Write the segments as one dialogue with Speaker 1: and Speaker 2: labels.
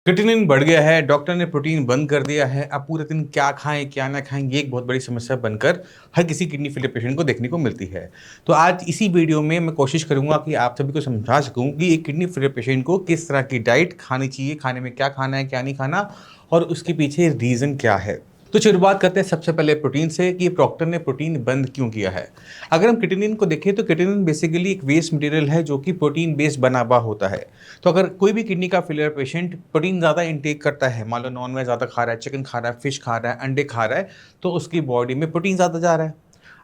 Speaker 1: Creatinine बढ़ गया है, डॉक्टर ने प्रोटीन बंद कर दिया है। अब पूरे दिन क्या खाएँ, क्या ना खाएँ, ये एक बहुत बड़ी समस्या बनकर हर किसी किडनी फेलियर पेशेंट को देखने को मिलती है। तो आज इसी वीडियो में मैं कोशिश करूँगा कि आप सभी को समझा सकूँ कि एक किडनी फेलियर पेशेंट को किस तरह की डाइट खानी चाहिए, खाने में क्या खाना है, क्या नहीं खाना और उसके पीछे रीज़न क्या है। तो शुरुआत करते हैं सबसे पहले प्रोटीन से कि डॉक्टर ने प्रोटीन बंद क्यों किया है। अगर हम क्रिएटिनिन को देखें तो क्रिएटिनिन बेसिकली एक वेस्ट मटेरियल है जो कि प्रोटीन बेस्ड बना हुआ होता है। तो अगर कोई भी किडनी का फेलियर पेशेंट प्रोटीन ज़्यादा इंटेक करता है, मान लो नॉन-वेज ज़्यादा खा रहा है, चिकन खा रहा है, फिश खा रहा है, अंडे खा रहा है, तो उसकी बॉडी में प्रोटीन ज़्यादा जा रहा है।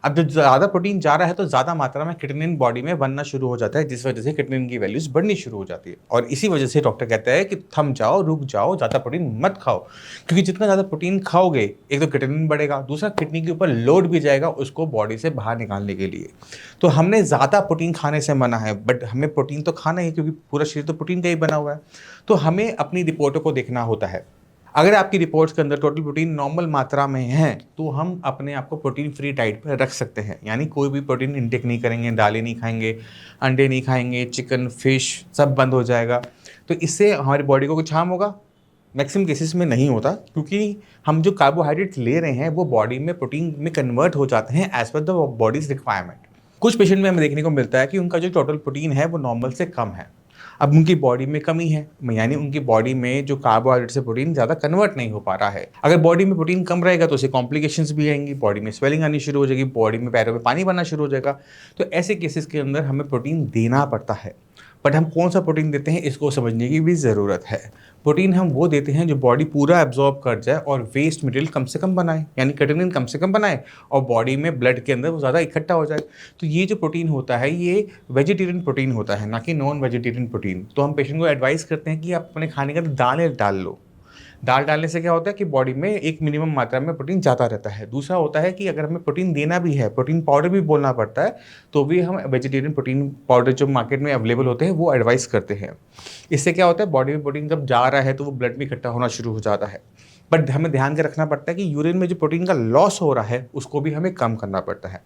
Speaker 1: अब जब ज़्यादा प्रोटीन जा रहा है तो ज़्यादा मात्रा में क्रिएटिनिन बॉडी में बनना शुरू हो जाता है, जिस वजह से क्रिएटिनिन की वैल्यूज़ बढ़नी शुरू हो जाती है और इसी वजह से डॉक्टर कहता है कि थम जाओ, रुक जाओ, ज़्यादा प्रोटीन मत खाओ। क्योंकि जितना ज़्यादा प्रोटीन खाओगे, एक तो क्रिएटिनिन बढ़ेगा, दूसरा किडनी के ऊपर लोड भी जाएगा उसको बॉडी से बाहर निकालने के लिए। तो हमने ज़्यादा प्रोटीन खाने से मना है, बट हमें प्रोटीन तो खाना ही है क्योंकि पूरा शरीर तो प्रोटीन का ही बना हुआ है। तो हमें अपनी रिपोर्टों को देखना होता है। अगर आपकी रिपोर्ट्स के अंदर टोटल प्रोटीन नॉर्मल मात्रा में है, तो हम अपने आप को प्रोटीन फ्री डाइट पर रख सकते हैं। यानी कोई भी प्रोटीन इंटेक नहीं करेंगे, दालें नहीं खाएँगे, अंडे नहीं खाएँगे, चिकन, फिश सब बंद हो जाएगा। तो इससे हमारी बॉडी को कुछ हार्म होगा? मैक्सिमम केसेस में नहीं होता क्योंकि हम जो कार्बोहाइड्रेट्स ले रहे हैं, वो बॉडी में प्रोटीन में कन्वर्ट हो जाते हैं as per the bodies requirement. कुछ पेशेंट में हमें देखने को मिलता है कि उनका जो टोटल प्रोटीन है, वो नॉर्मल से कम है। अब उनकी बॉडी में कमी है, यानी उनकी बॉडी में जो कार्बोहाइड्रेट से प्रोटीन ज़्यादा कन्वर्ट नहीं हो पा रहा है। अगर बॉडी में प्रोटीन कम रहेगा तो उससे कॉम्प्लिकेशंस भी आएँगी, बॉडी में स्वेलिंग आनी शुरू हो जाएगी, बॉडी में पैरों में पानी बनना शुरू हो जाएगा। तो ऐसे केसेस के अंदर हमें प्रोटीन देना पड़ता है। बट हम कौन-सा प्रोटीन देते हैं, इसको समझने की भी ज़रूरत है। प्रोटीन हम वो देते हैं जो बॉडी पूरा एब्ज़ॉर्ब कर जाए और वेस्ट मटेरियल कम से कम बनाए, यानी क्रिएटिनिन कम से कम बनाए और बॉडी में ब्लड के अंदर वो ज़्यादा इकट्ठा हो जाए। तो ये जो प्रोटीन होता है, ये वेजिटेरियन प्रोटीन होता है, ना कि नॉन वेजिटेरियन प्रोटीन। तो हम पेशेंट को एडवाइस करते हैं कि आप अपने खाने के अंदर दालें डाल लो। दाल डालने से क्या होता है कि बॉडी में एक मिनिमम मात्रा में प्रोटीन जाता रहता है। दूसरा होता है कि अगर हमें प्रोटीन देना भी है, प्रोटीन पाउडर भी बोलना पड़ता है, तो भी हम वेजिटेरियन प्रोटीन पाउडर जो मार्केट में अवेलेबल होते हैं, वो एडवाइस करते हैं। इससे क्या होता है, बॉडी में प्रोटीन जब जा रहा है, तो वो ब्लड में इकट्ठा होना शुरू हो जाता है। बट हमें ध्यान के रखना पड़ता है कि यूरिन में जो प्रोटीन का लॉस हो रहा है, उसको भी हमें कम करना पड़ता है।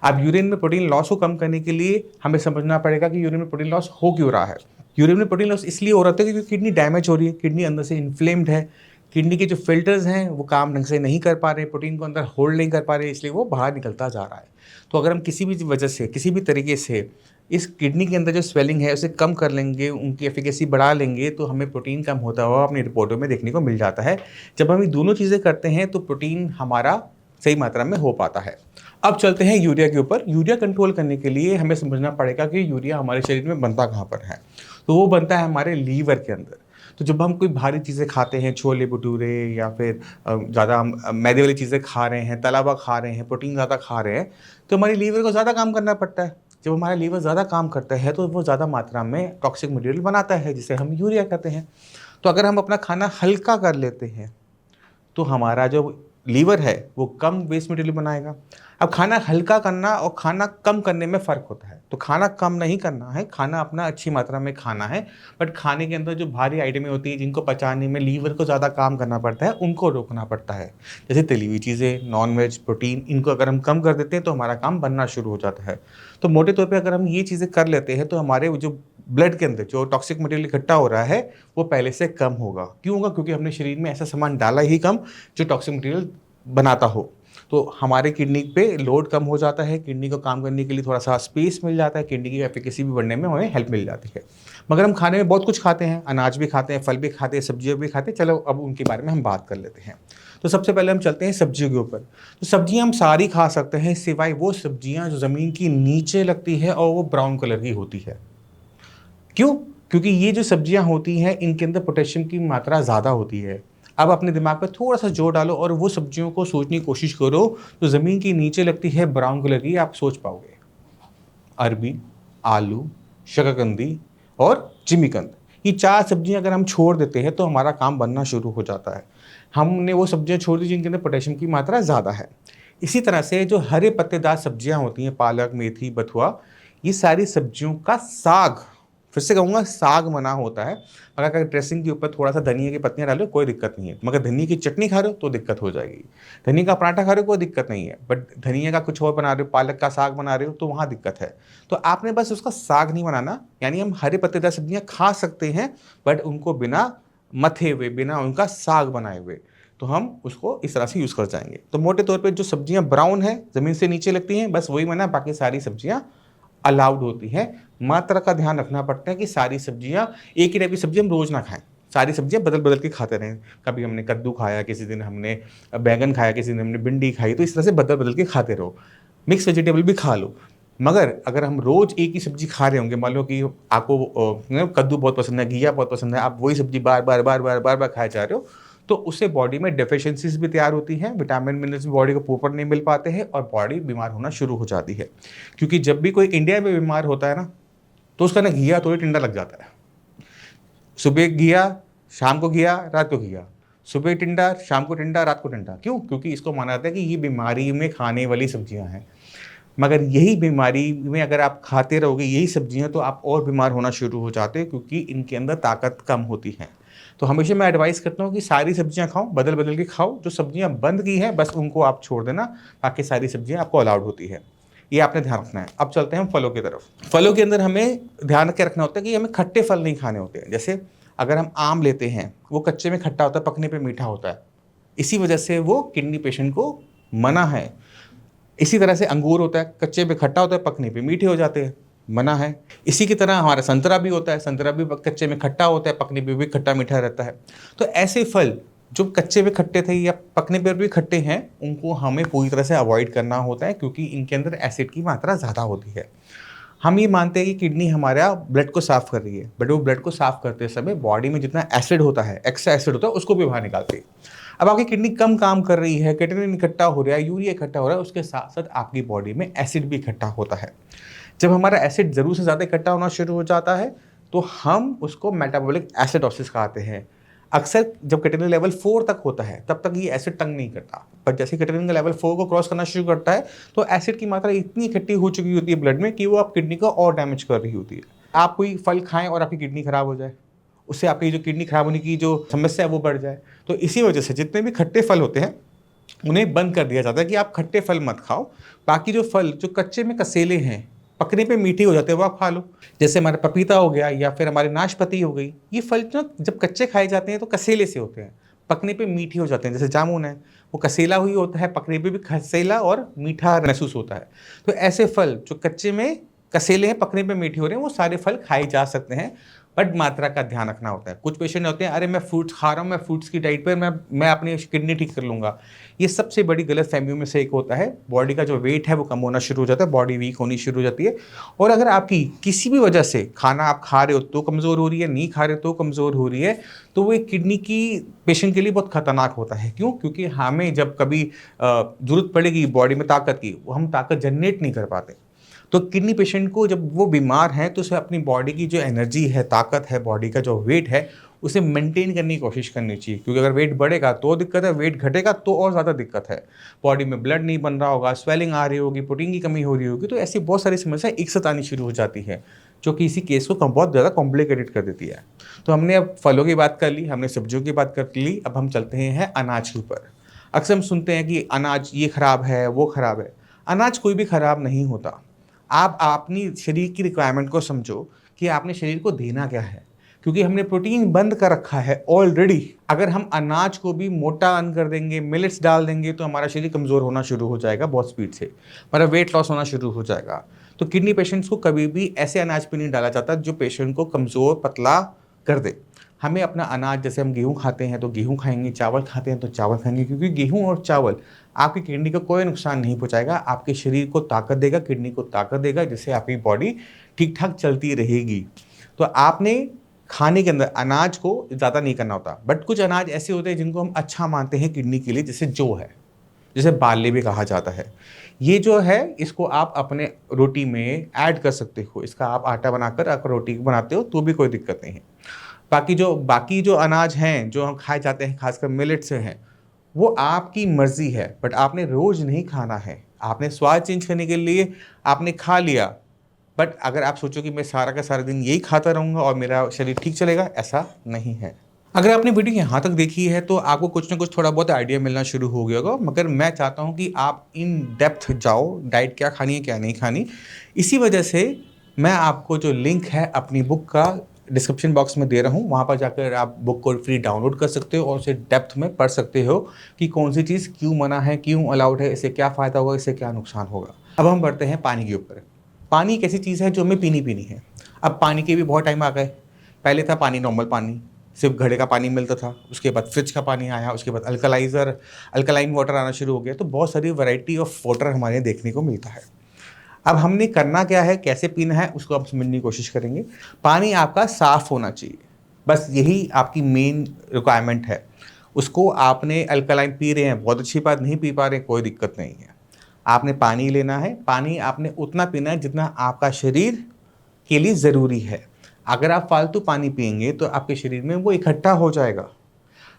Speaker 1: अब यूरिन में प्रोटीन लॉस को कम करने के लिए हमें समझना पड़ेगा कि यूरिन में प्रोटीन लॉस हो क्यों रहा है। यूरिन में प्रोटीन लॉस इसलिए हो रहा है क्योंकि किडनी डैमेज हो रही है, किडनी अंदर से इन्फ्लेम्ड है। किडनी के जो फ़िल्टर्स हैं, वो काम ढंग से नहीं कर पा रहे, प्रोटीन को अंदर होल्ड नहीं कर पा रहे, इसलिए वो बाहर निकलता जा रहा है। तो अगर हम किसी भी वजह से, किसी भी तरीके से इस किडनी के अंदर जो स्वेलिंग है, उसे कम कर लेंगे, उनकी एफ़िकेसी बढ़ा लेंगे, तो हमें प्रोटीन कम होता हुआ अपनी रिपोर्टों में देखने को मिल जाता है। जब हम ये दोनों चीज़ें करते हैं, तो प्रोटीन हमारा सही मात्रा में हो पाता है। अब चलते हैं यूरिया के ऊपर। यूरिया कंट्रोल करने के लिए हमें समझना पड़ेगा कि यूरिया हमारे शरीर में बनता कहाँ पर है। तो वो बनता है हमारे लीवर के अंदर। तो जब हम कोई भारी चीज़ें खाते हैं, छोले-भटूरे या फिर ज़्यादा हम मैदे वाली चीज़ें खा रहे हैं, तला हुआ खा रहे हैं, प्रोटीन ज़्यादा खा रहे हैं, तो हमारी लीवर को ज़्यादा काम करना पड़ता है। जब हमारा लीवर ज़्यादा काम करता है, तो वो ज़्यादा मात्रा में टॉक्सिक मटेरियल बनाता है, जिसे हम यूरिया कहते हैं। तो अगर हम अपना खाना हल्का कर लेते हैं, तो हमारा जो लीवर है, वो कम वेस्ट मटेरियल बनाएगा। अब खाना हल्का करना और खाना कम करने में फ़र्क होता है। तो खाना कम नहीं करना है, खाना अपना अच्छी मात्रा में खाना है, बट खाने के अंदर जो भारी आइटमें होती हैं, जिनको पचाने में लीवर को ज़्यादा काम करना पड़ता है, उनको रोकना पड़ता है। जैसे तली हुई चीज़ें, नॉन-वेज, प्रोटीन, इनको अगर हम कम कर देते हैं, तो हमारा काम बनना शुरू हो जाता है। तो मोटे तौर पे अगर हम ये चीज़ें कर लेते हैं, तो हमारे वो जो ब्लड के अंदर जो टॉक्सिक मटेरियल इकट्ठा हो रहा है, वो पहले से कम होगा। क्यों होगा? क्योंकि हमने शरीर में ऐसा सामान डाला ही कम, जो टॉक्सिक मटेरियल बनाता हो। तो हमारे किडनी पे लोड कम हो जाता है, किडनी को काम करने के लिए थोड़ा-सा स्पेस मिल जाता है, किडनी की एफ़िकेसी भी बढ़ने में हमें हेल्प मिल जाती है। मगर हम खाने में बहुत कुछ खाते हैं, अनाज भी खाते हैं, फल भी खाते हैं, सब्जियाँ भी खाते हैं। चलो अब उनके बारे में हम बात कर लेते हैं। तो सबसे पहले हम चलते हैं सब्जियों के ऊपर। तो सब्जियाँ हम सारी खा सकते हैं, सिवाय वो सब्जियाँ जो ज़मीन के नीचे लगती है और वो ब्राउन कलर की होती है। क्यों? क्योंकि ये जो सब्जियाँ होती हैं, इनके अंदर पोटेशियम की मात्रा ज़्यादा होती है। अब अपने दिमाग पे थोड़ा-सा जोर डालो और वो सब्जियों को सोचने की कोशिश करो, जो ज़मीन के नीचे लगती है ब्राउन कलर की, आप सोच पाओगे। अरबी, आलू, शकरकंदी और जिमीकंद। ये 4 सब्जियाँ अगर हम छोड़ देते हैं, तो हमारा काम बनना शुरू हो जाता है। हमने वो सब्जियाँ छोड़ दी जिनके अंदर पोटेशियम की मात्रा ज़्यादा है। इसी तरह से जो हरे पत्तेदार सब्जियाँ होती हैं, पालक, मेथी, बथुआ, ये सारी सब्जियों का साग, फिर से कहूँगा साग बना होता है। मगर अगर ड्रेसिंग के ऊपर थोड़ा-सा धनिया की पत्तियाँ डालो, कोई दिक्कत नहीं है। मगर धनिया की चटनी खा रहे हो, तो दिक्कत हो जाएगी। धनिया का पराठा खा रहे हो, कोई दिक्कत नहीं है। बट धनिया का कुछ और बना रहे हो, पालक का साग बना रहे हो, तो वहाँ दिक्कत है। तो आपने बस उसका साग नहीं बनाना, यानी हम हरे पत्तेदार सब्जियाँ खा सकते हैं, बट उनको बिना मथे हुए, बिना उनका साग बनाए हुए, तो हम उसको इस तरह से यूज़ कर जाएंगे। तो मोटे तौर पे जो सब्जियां ब्राउन है, ज़मीन से नीचे लगती हैं, बस वही मना, बाकी सारी सब्जियां अलाउड होती हैं। मात्रा का ध्यान रखना पड़ता है कि सारी सब्जियां, एक ही टाइप की सब्जी हम रोज़ ना खाएं, सारी सब्जियां बदल बदल के खाते रहें। कभी हमने कद्दू खाया, किसी दिन हमने बैंगन खाया, किसी दिन हमने भिंडी खाई, तो इस तरह से बदल बदल के खाते रहो। मिक्स वेजिटेबल भी खा लो। मगर अगर हम रोज़ एक ही सब्जी खा रहे होंगे, मान लो कि आपको कद्दू बहुत पसंद है, घिया बहुत पसंद है, आप वही सब्जी बार बार बार बार बार बार खाए जा रहे हो, तो उससे बॉडी में डेफिशिएंसीज भी तैयार होती हैं, विटामिन मिनरल्स भी बॉडी को प्रॉपर नहीं मिल पाते हैं और बॉडी बीमार होना शुरू हो जाती है। क्योंकि जब भी कोई इंडिया में बीमार होता है ना, तो उसका ना घिया थोड़ी टिंडा लग जाता है। सुबह घिया, शाम को घिया, रात को घिया, सुबह टिंडा, शाम को टिंडा, रात को टिंडा। क्यों? क्योंकि इसको माना जाता है कि ये बीमारी में खाने वाली सब्जियां हैं। मगर यही बीमारी में अगर आप खाते रहोगे यही सब्जियां, तो आप और बीमार होना शुरू हो जाते हो, क्योंकि इनके अंदर ताकत कम होती है। तो हमेशा मैं एडवाइस करता हूँ कि सारी सब्जियां खाओ, बदल बदल के खाओ। जो सब्जियां बंद की हैं बस उनको आप छोड़ देना, बाकी सारी सब्जियां आपको अलाउड होती है। ये आपने ध्यान रखना है। अब चलते हैं हम फलों की तरफ। फलों के अंदर हमें ध्यान क्या रखना होता है कि हमें खट्टे फल नहीं खाने होते हैं। जैसे अगर हम आम लेते हैं, वो कच्चे में खट्टा होता है, पकने पे मीठा होता है, इसी वजह से वो किडनी पेशेंट को मना है। इसी तरह से अंगूर होता है, कच्चे पे खट्टा होता है, पकने पे मीठे हो जाते हैं, मना है। इसी की तरह हमारा संतरा भी होता है, संतरा भी कच्चे में खट्टा होता है, पकने पे भी खट्टा मीठा रहता है। तो ऐसे फल जो कच्चे में खट्टे थे या पकने पर भी खट्टे हैं, उनको हमें पूरी तरह से अवॉइड करना होता है, क्योंकि इनके अंदर एसिड की मात्रा ज़्यादा होती है। हम ये मानते हैं कि किडनी हमारा ब्लड को साफ कर रही है, बट वो ब्लड को साफ करते समय बॉडी में जितना एसिड होता है, एक्स्ट्रा एसिड होता है, उसको भी बाहर निकालती है। अब आपकी किडनी कम काम कर रही है, क्रिएटिनिन इकट्ठा हो रहा है, यूरिया इकट्ठा हो रहा है, उसके साथ साथ आपकी बॉडी में एसिड भी इकट्ठा होता है। जब हमारा एसिड ज़रूर से ज़्यादा इकट्ठा होना शुरू हो जाता है, तो हम उसको मेटाबॉलिक एसिडोसिस कहते हैं। अक्सर जब क्रिएटिनिन लेवल 4 तक होता है, तब तक ये एसिड तंग नहीं करता, पर जैसे क्रिएटिनिन का लेवल 4 को क्रॉस करना शुरू करता है, तो एसिड की मात्रा इतनी इकट्ठी हो चुकी होती है ब्लड में कि वो आप किडनी को और डैमेज कर रही होती है। आप कोई फल खाएं और आपकी किडनी खराब हो जाए, उससे आपकी जो किडनी खराब होने की जो समस्या है वो बढ़ जाए। तो इसी वजह से जितने भी खट्टे फल होते हैं उन्हें बंद कर दिया जाता है कि आप खट्टे फल मत खाओ। बाकी जो फल जो कच्चे में कसेले हैं, पकने पे मीठे हो जाते हैं, वो आप खा लो। जैसे हमारा पपीता हो गया या फिर हमारी नाशपाती हो गई, ये फल ना जब कच्चे खाए जाते हैं तो कसेले से होते हैं, पकने पे मीठे हो जाते हैं। जैसे जामुन है, वो कसेला हुई होता है, पकने पे भी कसेला और मीठा महसूस होता है। तो ऐसे फल जो कच्चे में कसेले हैं, पकने पे मीठे हो रहे हैं, वो सारे फल खाए जा सकते हैं, बट मात्रा का ध्यान रखना होता है। कुछ पेशेंट होते हैं, अरे मैं फ्रूट्स खा रहा हूँ, मैं फ्रूट्स की डाइट पर मैं अपनी किडनी ठीक कर लूँगा। ये सबसे बड़ी गलत फहमियों में से एक होता है। बॉडी का जो वेट है वो कम होना शुरू हो जाता है, बॉडी वीक होनी शुरू हो जाती है। और अगर आपकी किसी भी वजह से खाना आप खा रहे हो तो कमज़ोर हो रही है, नहीं खा रहे तो कमज़ोर हो रही है, तो वो एक किडनी की पेशेंट के लिए बहुत खतरनाक होता है। क्यों? क्योंकि हमें जब कभी ज़रूरत पड़ेगी बॉडी में ताकत की, वो हम ताकत जनरेट नहीं कर पाते। तो किडनी पेशेंट को जब वो बीमार है, तो उसे अपनी बॉडी की जो एनर्जी है, ताकत है, बॉडी का जो वेट है, उसे मेंटेन करने की कोशिश करनी चाहिए। क्योंकि अगर वेट बढ़ेगा तो दिक्कत है, वेट घटेगा तो और ज़्यादा दिक्कत है। बॉडी में ब्लड नहीं बन रहा होगा, स्वेलिंग आ रही होगी, प्रोटीन की कमी हो रही होगी, तो ऐसी बहुत सारी समस्याएं एक साथ आनी शुरू हो जाती है, जो कि इसी केस को बहुत ज़्यादा कॉम्प्लिकेटेड कर देती है। तो हमने अब फलों की बात कर ली, हमने सब्जियों की बात कर ली, अब हम चलते हैं अनाज के ऊपर। अक्सर हम सुनते हैं कि अनाज ये खराब है, वो खराब है। अनाज कोई भी खराब नहीं होता। आप अपनी शरीर की रिक्वायरमेंट को समझो कि आपने शरीर को देना क्या है, क्योंकि हमने प्रोटीन बंद कर रखा है ऑलरेडी। अगर हम अनाज को भी मोटा अन कर देंगे, मिलेट्स डाल देंगे, तो हमारा शरीर कमज़ोर होना शुरू हो जाएगा बहुत स्पीड से, हमारा वेट लॉस होना शुरू हो जाएगा। तो किडनी पेशेंट्स को कभी भी ऐसे अनाज पे नहीं डाला जाता जो पेशेंट को कमज़ोर पतला कर दे। हमें अपना अनाज, जैसे हम गेहूँ खाते हैं तो गेहूँ खाएंगे, चावल खाते हैं तो चावल खाएंगे, क्योंकि गेहूँ और चावल आपकी किडनी को कोई नुकसान नहीं पहुंचाएगा, आपके शरीर को ताकत देगा, किडनी को ताकत देगा, जिससे आपकी बॉडी ठीक ठाक चलती रहेगी। तो आपने खाने के अंदर अनाज को ज़्यादा नहीं करना होता। बट कुछ अनाज ऐसे होते हैं जिनको हम अच्छा मानते हैं किडनी के लिए, जैसे जौ है, जिसे बार्ली भी कहा जाता है। ये जो है, इसको आप अपने रोटी में ऐड कर सकते हो। इसका आप आटा बनाकर अगर रोटी बनाते हो तो भी कोई दिक्कत नहीं है। बाकी जो अनाज हैं जो हम खाए जाते हैं, खासकर मिलेट से हैं, वो आपकी मर्जी है, बट आपने रोज नहीं खाना है। आपने स्वाद चेंज करने के लिए आपने खा लिया, बट अगर आप सोचो कि मैं सारा का सारा दिन यही खाता रहूँगा और मेरा शरीर ठीक चलेगा, ऐसा नहीं है। अगर आपने वीडियो यहाँ तक देखी है तो आपको कुछ ना कुछ थोड़ा बहुत आइडिया मिलना शुरू हो गया होगा, मगर मैं चाहता हूँ कि आप इन डेप्थ जाओ, डाइट क्या खानी है क्या नहीं खानी। इसी वजह से मैं आपको जो लिंक है अपनी बुक का डिस्क्रिप्शन बॉक्स में दे रहा हूँ, वहाँ पर जाकर आप बुक को फ्री डाउनलोड कर सकते हो और उसे डेप्थ में पढ़ सकते हो कि कौन सी चीज़ क्यों मना है, क्यों अलाउड है, इससे क्या फ़ायदा होगा, इससे क्या नुकसान होगा। अब हम बढ़ते हैं पानी के ऊपर। पानी एक ऐसी चीज़ है जो हमें पीनी है। अब पानी के भी बहुत टाइम आ गए। पहले था पानी, नॉर्मल पानी, सिर्फ घड़े का पानी मिलता था। उसके बाद फ्रिज का पानी आया, उसके बाद अल्कलाइन वाटर आना शुरू हो गया। तो बहुत सारी वैरायटी ऑफ वाटर हमारे देखने को मिलता है। अब हमने करना क्या है, कैसे पीना है, उसको आप समझने की कोशिश करेंगे। पानी आपका साफ़ होना चाहिए, बस यही आपकी मेन रिक्वायरमेंट है। उसको आपने अल्कलाइन पी रहे हैं, बहुत अच्छी बात, नहीं पी पा रहे हैं, कोई दिक्कत नहीं है। आपने पानी लेना है, पानी आपने उतना पीना है जितना आपका शरीर के लिए ज़रूरी है। अगर आप फालतू पानी पिएंगे तो आपके शरीर में वो इकट्ठा हो जाएगा,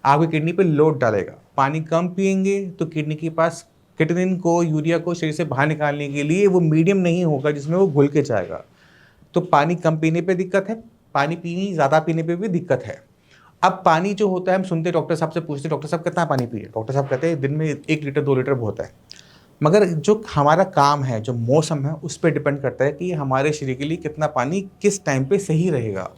Speaker 1: आपकी किडनी पे लोड डालेगा। पानी कम पिएंगे तो किडनी के पास किटनिन को, यूरिया को शरीर से बाहर निकालने के लिए वो मीडियम नहीं होगा जिसमें वो घुल के जाएगा। तो पानी कम पीने पे दिक्कत है, पानी पीनी ज़्यादा पीने पे भी दिक्कत है। अब पानी जो होता है, हम सुनते डॉक्टर साहब से पूछते, डॉक्टर साहब कितना पानी पिए? डॉक्टर साहब कहते हैं दिन में 1 लीटर 2 लीटर बहुत है। मगर जो हमारा काम है, जो मौसम है, उस पे डिपेंड करता है कि हमारे शरीर के लिए कितना पानी किस टाइम पे सही रहेगा।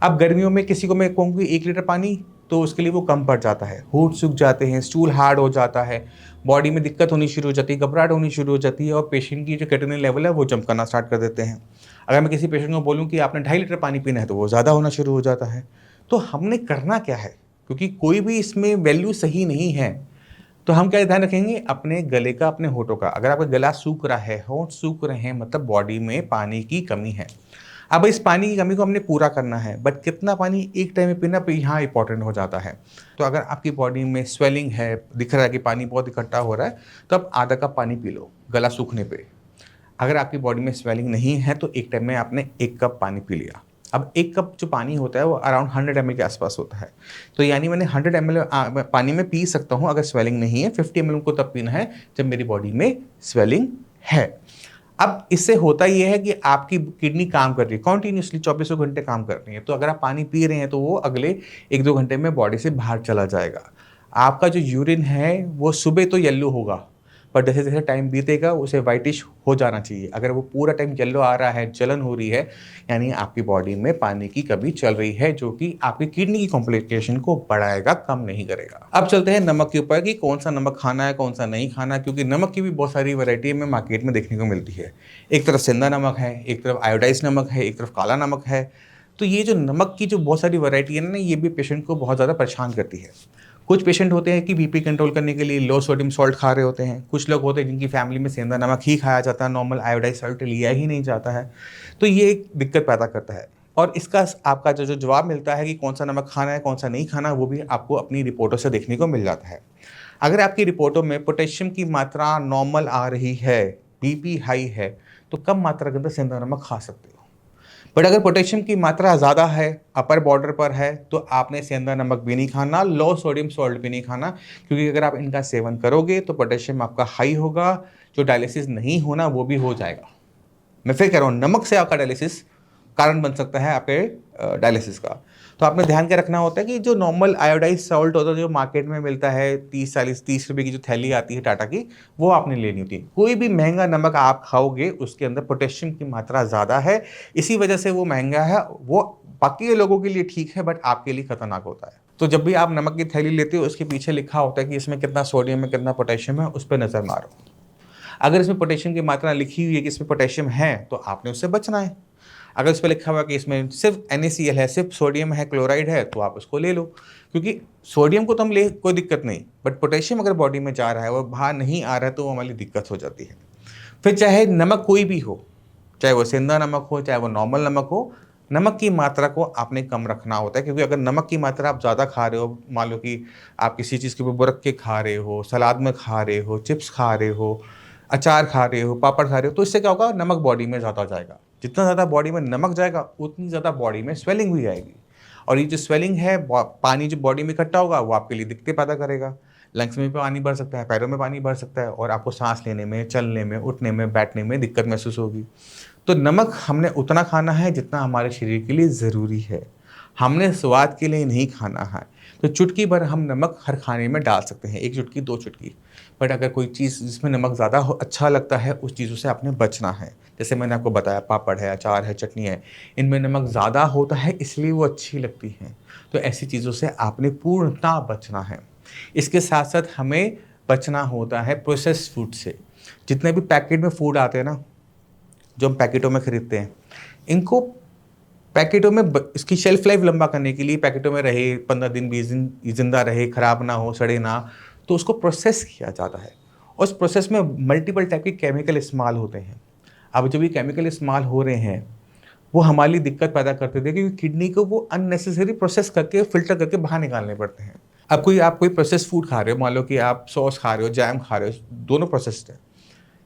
Speaker 1: अब गर्मियों में किसी को मैं कहूँ कि 1 लीटर पानी, तो उसके लिए वो कम पड़ जाता है, होंठ सूख जाते हैं, स्टूल हार्ड हो जाता है, बॉडी में दिक्कत होनी शुरू हो जाती है, घबराहट होनी शुरू हो जाती है और पेशेंट की जो क्रिएटिनिन लेवल है वो जंप करना स्टार्ट कर देते हैं। अगर मैं किसी पेशेंट को बोलूँ कि आपने 2.5 लीटर पानी पीना है तो वो ज़्यादा होना शुरू हो जाता है। तो हमने करना क्या है, क्योंकि कोई भी इसमें वैल्यू सही नहीं है। तो हम क्या ध्यान रखेंगे, अपने गले का, अपने होठों का। अगर आपका गला सूख रहा है, होंठ सूख रहे हैं, मतलब बॉडी में पानी की कमी है। अब इस पानी की कमी को हमने पूरा करना है, बट कितना पानी एक टाइम में पीना पे यहाँ इंपॉर्टेंट हो जाता है। तो अगर आपकी बॉडी में स्वेलिंग है, दिख रहा है कि पानी बहुत इकट्ठा हो रहा है, तो आप आधा कप पानी पी लो गला सूखने पे। अगर आपकी बॉडी में स्वेलिंग नहीं है तो एक टाइम में आपने 1 कप पानी पी लिया। अब 1 कप जो पानी होता है वो अराउंड 100 ml के आसपास होता है। तो यानी मैंने 100 ml पानी में पी सकता हूँ अगर स्वेलिंग नहीं है। 50 ml को तब पीना है जब मेरी बॉडी में स्वेलिंग है। अब इससे होता ये है कि आपकी किडनी काम कर रही है, कॉन्टीन्यूसली 24 घंटे काम कर रही है। तो अगर आप पानी पी रहे हैं तो वो अगले 1-2 घंटे में बॉडी से बाहर चला जाएगा। आपका जो यूरिन है वो सुबह तो येलो होगा, पर जैसे जैसे टाइम बीतेगा उसे वाइटिश हो जाना चाहिए। अगर वो पूरा टाइम येलो आ रहा है, जलन हो रही है, यानी आपकी बॉडी में पानी की कमी चल रही है, जो कि आपकी किडनी की कॉम्प्लिकेशन को बढ़ाएगा, कम नहीं करेगा। अब चलते हैं नमक के ऊपर कि कौन सा नमक खाना है, कौन सा नहीं खाना, क्योंकि नमक की भी बहुत सारी वैरायटी हमें मार्केट में देखने को मिलती है। एक तरफ सेंधा नमक है, एक तरफ आयोडाइज नमक है, एक तरफ काला नमक है। तो ये जो नमक की जो बहुत सारी वैरायटी है ना, ये भी पेशेंट को बहुत ज़्यादा परेशान करती है। कुछ पेशेंट होते हैं कि बीपी कंट्रोल करने के लिए लो सोडियम सॉल्ट खा रहे होते हैं। कुछ लोग होते हैं जिनकी फैमिली में सेंधा नमक ही खाया जाता है, नॉर्मल आयोडाइज सॉल्ट लिया ही नहीं जाता है। तो ये एक दिक्कत पैदा करता है। और इसका आपका जो जवाब मिलता है कि कौन सा नमक खाना है, कौन सा नहीं खाना, वो भी आपको अपनी रिपोर्टों से देखने को मिल जाता है। अगर आपकी रिपोर्टों में पोटेशियम की मात्रा नॉर्मल आ रही है, बीपी हाई है, तो कम मात्रा के अंदर सेंधा नमक खा सकते हो। बट अगर पोटेशियम की मात्रा ज़्यादा है, अपर बॉर्डर पर है, तो आपने सेंधा नमक भी नहीं खाना, लो सोडियम सॉल्ट भी नहीं खाना, क्योंकि अगर आप इनका सेवन करोगे तो पोटेशियम आपका हाई होगा, जो डायलिसिस नहीं होना वो भी हो जाएगा। मैं फिर कह रहा हूँ, नमक से आपका डायलिसिस कारण बन सकता है आपके डायलिसिस का। तो आपने ध्यान के रखना होता है कि जो नॉर्मल आयोडाइज सॉल्ट होता है जो मार्केट में मिलता है 30 रुपये की जो थैली आती है टाटा की, वो आपने लेनी होती है। कोई भी महंगा नमक आप खाओगे उसके अंदर पोटेशियम की मात्रा ज़्यादा है, इसी वजह से वो महंगा है। वो बाकी के लोगों के लिए ठीक है, बट आपके लिए खतरनाक होता है। तो जब भी आप नमक की थैली लेते हो उसके पीछे लिखा होता है कि इसमें कितना सोडियम है, कितना पोटेशियम है, उस पर नज़र मारो। अगर इसमें पोटेशियम की मात्रा लिखी हुई है कि इसमें पोटेशियम है, तो आपने उससे बचना है। अगर इस पर लिखा हुआ है कि इसमें सिर्फ NaCl है, सिर्फ सोडियम है, क्लोराइड है, तो आप उसको ले लो, क्योंकि सोडियम को तो हम ले, कोई दिक्कत नहीं, बट पोटेशियम अगर बॉडी में जा रहा है, वो बाहर नहीं आ रहा है, तो वो हमारी दिक्कत हो जाती है। फिर चाहे नमक कोई भी हो, चाहे वो सेंधा नमक हो, चाहे वो नॉर्मल नमक हो, नमक की मात्रा को आपने कम रखना होता है। क्योंकि अगर नमक की मात्रा आप ज़्यादा खा रहे हो, मान लो कि आप किसी चीज़ के ऊपर बुरक के खा रहे हो, सलाद में खा रहे हो, चिप्स खा रहे हो, अचार खा रहे हो, पापड़ खा रहे हो, तो इससे क्या होगा, नमक बॉडी में ज़्यादा जाएगा। जितना ज़्यादा बॉडी में नमक जाएगा उतनी ज़्यादा बॉडी में स्वेलिंग भी आएगी, और ये जो स्वेलिंग है, पानी जो बॉडी में इकट्ठा होगा वो आपके लिए दिक्कतें पैदा करेगा। लंग्स में भी पानी भर सकता है, पैरों में पानी भर सकता है, और आपको सांस लेने में, चलने में, उठने में, बैठने में दिक्कत महसूस होगी। तो नमक हमने उतना खाना है जितना हमारे शरीर के लिए ज़रूरी है, हमने स्वाद के लिए नहीं खाना है। तो चुटकी भर हम नमक हर खाने में डाल सकते हैं, 1 चुटकी 2 चुटकी। बट अगर कोई चीज़ जिसमें नमक ज़्यादा हो अच्छा लगता है, उस चीज़ों से आपने बचना है। जैसे मैंने आपको बताया पापड़ है, अचार है, चटनी है, इनमें नमक ज़्यादा होता है इसलिए वो अच्छी लगती हैं। तो ऐसी चीज़ों से आपने पूर्णतः बचना है। इसके साथ-साथ हमें बचना होता है प्रोसेस्ड फूड से। जितने भी पैकेट में फूड आते हैं ना, जो हम पैकेटों में खरीदते हैं, इनको पैकेटों में इसकी शेल्फ लाइफ लंबा करने के लिए पैकेटों में रहे 15 दिन 20 दिन जिंदा रहे, खराब ना हो, सड़े ना, तो उसको प्रोसेस किया जाता है। और उस प्रोसेस में मल्टीपल टाइप के केमिकल इस्तेमाल होते हैं। अब जब ये केमिकल इस्तेमाल हो रहे हैं, वो हमारे लिए दिक्कत पैदा करते थे क्योंकि किडनी को वो अननेसेसरी प्रोसेस करके फिल्टर करके बाहर निकालने पड़ते हैं। अब आप कोई प्रोसेस फूड खा रहे हो, मान लो कि आप सॉस खा रहे हो, जैम खा रहे हो, दोनों प्रोसेस्ड है।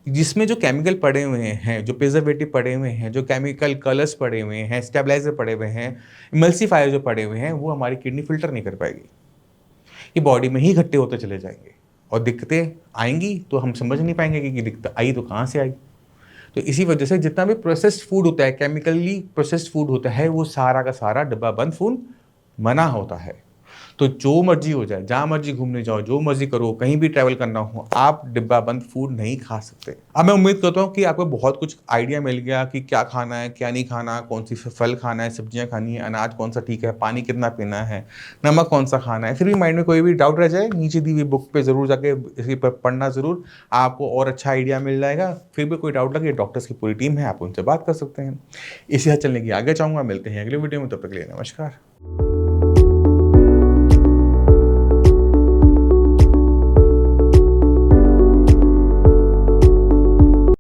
Speaker 1: जिसमें जो केमिकल पड़े हुए हैं, जो प्रिजर्वेटिव पड़े हुए हैं, जो केमिकल कलर्स पड़े हुए हैं, स्टेबलाइज़र पड़े हुए हैं, इमल्सिफायर जो पड़े हुए हैं, वो हमारी किडनी फ़िल्टर नहीं कर पाएगी। ये बॉडी में ही इकट्ठे होते चले जाएँगे और दिक्कतें आएँगी तो हम समझ नहीं पाएँगे कि दिक्कत आई तो कहाँ से आई। तो इसी वजह से जितना भी प्रोसेस्ड फूड होता है, केमिकली प्रोसेस्ड फूड होता है, वो सारा का सारा डिब्बा बंद फूड मना होता है। तो जो मर्ज़ी हो जाए, जहाँ मर्ज़ी घूमने जाओ, जो मर्ज़ी करो, कहीं भी ट्रैवल करना हो, आप डिब्बा बंद फूड नहीं खा सकते। अब मैं उम्मीद करता हूँ कि आपको बहुत कुछ आइडिया मिल गया कि क्या खाना है, क्या नहीं खाना, कौन-सी फल खाना है, सब्जियाँ खानी है, अनाज कौन-सा ठीक है, पानी कितना पीना है, नमक कौन-सा खाना है। फिर भी माइंड में कोई भी डाउट रह जाए, नीचे दी हुई बुक पे ज़रूर जाके इसी पर पढ़ना ज़रूर, आपको और अच्छा आइडिया मिल जाएगा। फिर भी कोई डाउट लगे, डॉक्टर्स की पूरी टीम है, आप उनसे बात कर सकते हैं। इसी तरह चलने की आगे चाहूँगा, मिलते हैं अगले वीडियो में, तब तक के लिए नमस्कार।